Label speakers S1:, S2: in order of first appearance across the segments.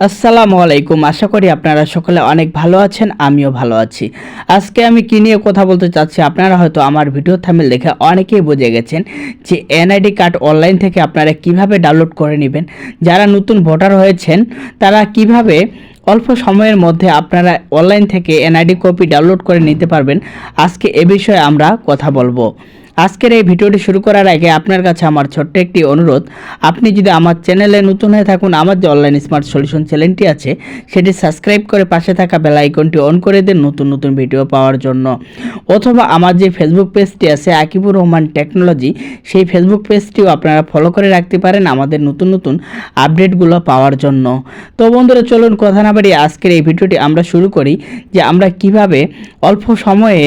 S1: আসসালামু আলাইকুম। আশা করি আপনারা সকলে অনেক ভালো আছেন, আমিও ভালো আছি। আজকে আমি কি নিয়ে কথা বলতে চাচ্ছি, আপনারা হয়তো আমার ভিডিও থাম্বনেল দেখে অনেকেই বুঝে গেছেন যে এনআইডি কার্ড অনলাইন থেকে আপনারা কিভাবে ডাউনলোড করে নেবেন। যারা নতুন ভোটার হয়েছেন তারা কিভাবে অল্প সময়ের মধ্যে আপনারা অনলাইন থেকে এনআইডি কপি ডাউনলোড করে নিতে পারবেন, আজকে এ বিষয়ে আমরা কথা বলবো। আজকের এই ভিডিওটি শুরু করার আগে আপনার কাছে আমার ছোট্ট একটি অনুরোধ, আপনি যদি আমার চ্যানেলে নতুন হয়ে থাকুন, আমার যে অনলাইন স্মার্ট সলিউশন চ্যানেলটি আছে সেটি সাবস্ক্রাইব করে পাশে থাকা বেল আইকনটি অন করে দেন নতুন নতুন ভিডিও পাওয়ার জন্য। অথবা আমার যে ফেসবুক পেজটি আছে আকিবুর রহমান টেকনোলজি, সেই ফেসবুক পেজটিও আপনারা ফলো করে রাখতে পারেন আমাদের নতুন নতুন আপডেটগুলো পাওয়ার জন্য। তো বন্ধুরা, চলুন কথা না বাড়িয়ে আজকের এই ভিডিওটি আমরা শুরু করি যে আমরা কিভাবে অল্প সময়ে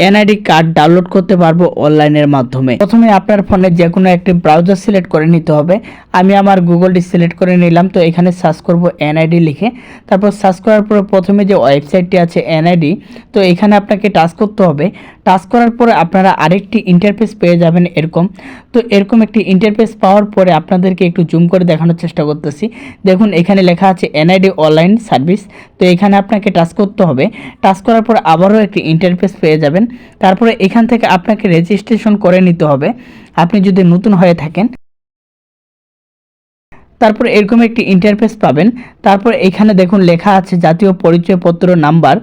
S1: এনআইডি কার্ড ডাউনলোড করতে পারবো অনলাইনের মাধ্যমে। প্রথমে আপনার ফোনে যে কোনো একটি ব্রাউজার সিলেক্ট করে নিতে হবে। আমি আমার গুগলটি সিলেক্ট করে নিলাম। তো এখানে সার্চ করব এনআইডি লিখে। তারপর সার্চ করার পরে প্রথমে যে ওয়েবসাইটটি আছে এনআইডি, তো এখানে আপনাকে টাচ করতে হবে। টাচ করার পরে আপনারা আরেকটি ইন্টারফেস পেয়ে যাবেন এরকম। তো এরকম একটি ইন্টারফেস পাওয়ার পরে আপনাদেরকে একটু জুম করে দেখানোর চেষ্টা করতেছি। দেখুন এখানে লেখা আছে এনআইডি অনলাইন সার্ভিস। তো এখানে আপনাকে টাচ করতে হবে। টাচ করার পর আবারও একটি ইন্টারফেস পেয়ে যাবেন। তারপরে এখান থেকে আপনাকে রেজিস্ট্রেশন করে নিতে হবে আপনি যদি নতুন হয়ে থাকেন। তারপর এরকম একটি ইন্টারফেস পাবেন। তারপর এখানে দেখুন লেখা আছে জাতীয় পরিচয়পত্র নাম্বার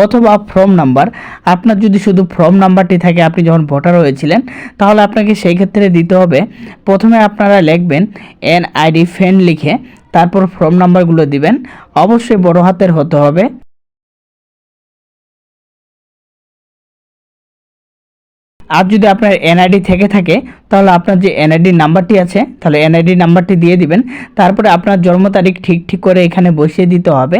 S1: অথবা ফর্ম নাম্বার। আপনার যদি শুধু ফর্ম নাম্বারটি থাকে, আপনি যখন ভোটার হয়েছিলেন, তাহলে আপনাকে সেই ক্ষেত্রে দিতে হবে। প্রথমে আপনারা লিখবেন এনআইডি ফ্যান লিখে, তারপর ফর্ম নাম্বারগুলো দিবেন। অবশ্যই বড় হাতের হতে হবে। আর যদি আপনার এনআইডি থেকে থাকে, তাহলে আপনার যে এনআইডি নাম্বারটি আছে, তাহলে এনআইডি নাম্বারটি দিয়ে দিবেন। তারপরে আপনার জন্ম তারিখ ঠিক করে এখানে বসিয়ে দিতে হবে।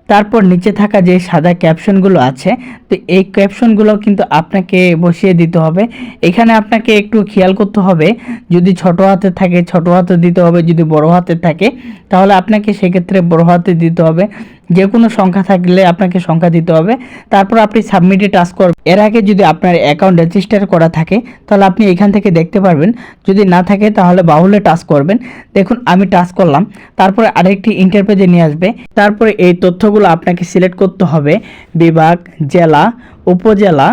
S1: তারপর নিচে থাকা যে সাদা ক্যাপশনগুলো আছে, তো এই ক্যাপশনগুলো কিন্তু আপনাকে বসিয়ে দিতে হবে। এখানে আপনাকে একটু খেয়াল করতে হবে, যদি ছোট হাতে থাকে ছোট হাতে দিতে হবে, যদি বড় হাতে থাকে তাহলে আপনাকে সেক্ষেত্রে বড় হাতে দিতে হবে। যে কোনো সংখ্যা থাকলে আপনাকে সংখ্যা দিতে হবে। তারপর আপনি সাবমিটে টাচ করবেন। এর আগে যদি আপনার অ্যাকাউন্ট রেজিস্টার করা থাকে তাহলে আপনি এখান থেকে দেখতে পারবেন, যদি না থাকে তাহলে বাহুলে টাচ করবেন। দেখুন আমি টাচ করলাম। তারপরে আরেকটি ইন্টারপেজে নিয়ে আসবে। তারপরে এই তথ্যগুলো আপনাকে সিলেক্ট করতে হবে, বিভাগ, জেলা, উপজেলা,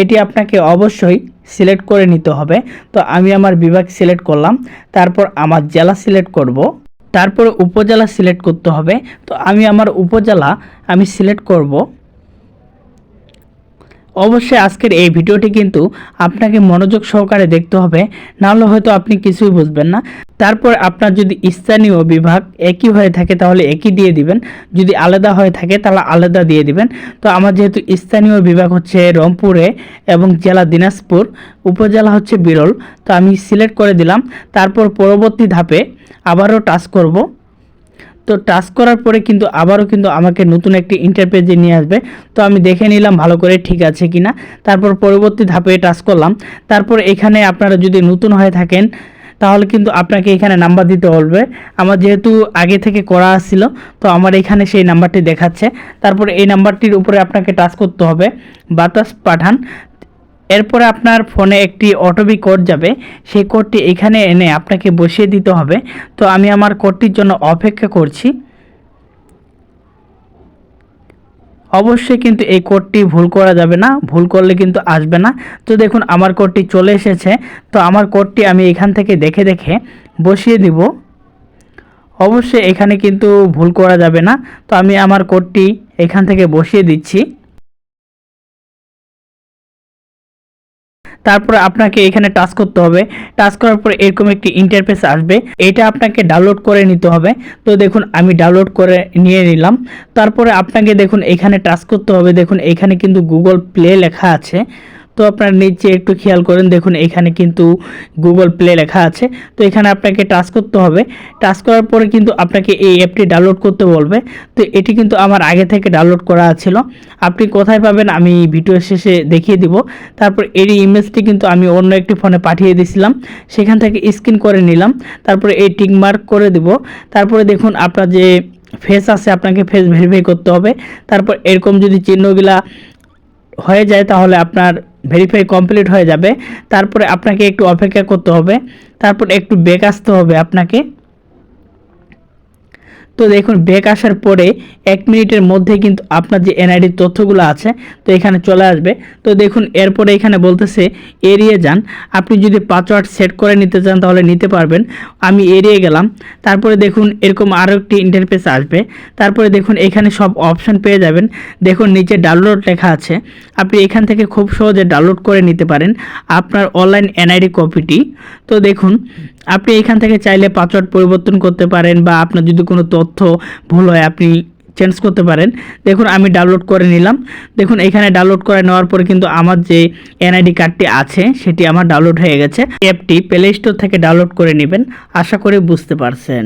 S1: এটি আপনাকে অবশ্যই সিলেক্ট করে নিতে হবে। তো আমি আমার বিভাগ সিলেক্ট করলাম। তারপর আমার জেলা সিলেক্ট করব। তারপরে উপজেলা সিলেক্ট করতে হবে। তো আমি আমার উপজেলা সিলেক্ট করব। অবশ্যই আজকের এই ভিডিওটি কিন্তু আপনাকে মনোযোগ সহকারে দেখতে হবে, নাহলে হয়তো আপনি কিছুই বুঝবেন না। তারপর আপনার যদি স্থানীয় বিভাগ একই হয়ে থাকে তাহলে একই দিয়ে দিবেন, যদি আলাদা হয়ে থাকে তাহলে আলাদা দিয়ে দিবেন। তো আমার যেহেতু স্থানীয় বিভাগ হচ্ছে রংপুরে এবং জেলা দিনাজপুর, উপজেলা হচ্ছে বিরল, তো আমি সিলেক্ট করে দিলাম। তারপর পরবর্তী ধাপে আবারও টাচ করব। তো টাচ করার পরে কিন্তু আবারও কিন্তু আমাকে নতুন একটি ইন্টারপেজে নিয়ে আসবে। তো আমি দেখে নিলাম ভালো করে ঠিক আছে কিনা। তারপর পরবর্তী ধাপে টাচ করলাম। তারপর এখানে আপনারা যদি নতুন হয়ে থাকেন তাহলে কিন্তু আপনাকে এখানে নাম্বার দিতে বলবে। আমার যেহেতু আগে থেকে করা ছিল, তো আমার এখানে সেই নাম্বারটি দেখাচ্ছে। তারপরে এই নাম্বারটির উপরে আপনাকে টাচ করতে হবে, বাতাস পাঠান। এরপরে আপনার ফোনে একটি ওটিপি কোড যাবে, সেই কোডটি এখানে এনে আপনাকে বসিয়ে দিতে হবে। তো আমি আমার কোডটির জন্য অপেক্ষা করছি। অবশ্যই কিন্তু এই কোডটি ভুল করা যাবে না, ভুল করলে কিন্তু আসবে না। তো দেখুন আমার কোডটি চলে এসেছে। তো আমার কোডটি আমি এখান থেকে দেখে দেখে বসিয়ে দিব। অবশ্যই এখানে কিন্তু ভুল করা যাবে না। তো আমি আমার কোডটি এখান থেকে বসিয়ে দিচ্ছি। তারপরে আপনাকে এখানে টাচ করতে হবে। টাচ করার পরে এরকম একটি ইন্টারফেস আসবে, এটা আপনাকে ডাউনলোড করে নিতে হবে। তো দেখুন আমি ডাউনলোড করে নিয়ে নিলাম। তারপরে আপনাকে দেখুন এখানে টাচ করতে হবে। দেখুন এখানে কিন্তু গুগল প্লে লেখা আছে। তো আপনার নিচে একটু খেয়াল করেন, দেখুন এখানে কিন্তু গুগল প্লে লেখা আছে। তো এখানে আপনাকে টাচ করতে হবে। টাচ করার পরে কিন্তু আপনাকে এই অ্যাপটি ডাউনলোড করতে বলবে। তো এটি কিন্তু আমার আগে থেকে ডাউনলোড করা ছিল। আপনি কোথায় পাবেন আমি ভিডিও শেষে দেখিয়ে দিব। তারপর এই ইমেজটি কিন্তু আমি অন্য একটি ফোনে পাঠিয়ে দিয়েছিলাম, সেখান থেকে স্ক্রিন করে নিলাম। তারপরে এই টিক মার্ক করে দিব। তারপরে দেখুন আপনার যে ফেস আছে, আপনাকে ফেস ভেরিফাই করতে হবে। তারপর এরকম যদি চিহ্নগুলা হয়ে যায় তাহলে আপনার ভেরিফাই কমপ্লিট হয়ে যাবে। তারপরে আপনাকে একটু অপেক্ষা করতে হবে। তারপর একটু ব্যাক আসতে হবে আপনাকে। তো দেখুন ব্যাক আসার পরে 1 মিনিটের মধ্যে কিন্তু আপনার যে এনআইডির তথ্যগুলো আছে তো এখানে চলে আসবে। তো দেখুন এরপরে এখানে বলতেছে এড়িয়ে যান। আপনি যদি পাসওয়ার্ড সেট করে নিতে চান তাহলে নিতে পারবেন। আমি এড়িয়ে গেলাম। তারপরে দেখুন এরকম আরও একটি ইন্টারফেস আসবে। তারপরে দেখুন এখানে সব অপশান পেয়ে যাবেন। দেখুন নিচে ডাউনলোড লেখা আছে, আপনি এখান থেকে খুব সহজে ডাউনলোড করে নিতে পারেন আপনার অনলাইন এনআইডি কপিটি। তো দেখুন আপনি এখান থেকে চাইলে পাসওয়ার্ড পরিবর্তন করতে পারেন বা আপনার যদি কোনো তথ্য ভুল হয় আপনি চেঞ্জ করতে পারেন। দেখুন আমি ডাউনলোড করে নিলাম। দেখুন এখানে ডাউনলোড করে নেওয়ার পরে কিন্তু আমার যে এনআইডি কার্ডটি আছে সেটি আমার ডাউনলোড হয়ে গেছে। অ্যাপটি প্লে স্টোর থেকে ডাউনলোড করে নেবেন। আশা করি বুঝতে পারছেন।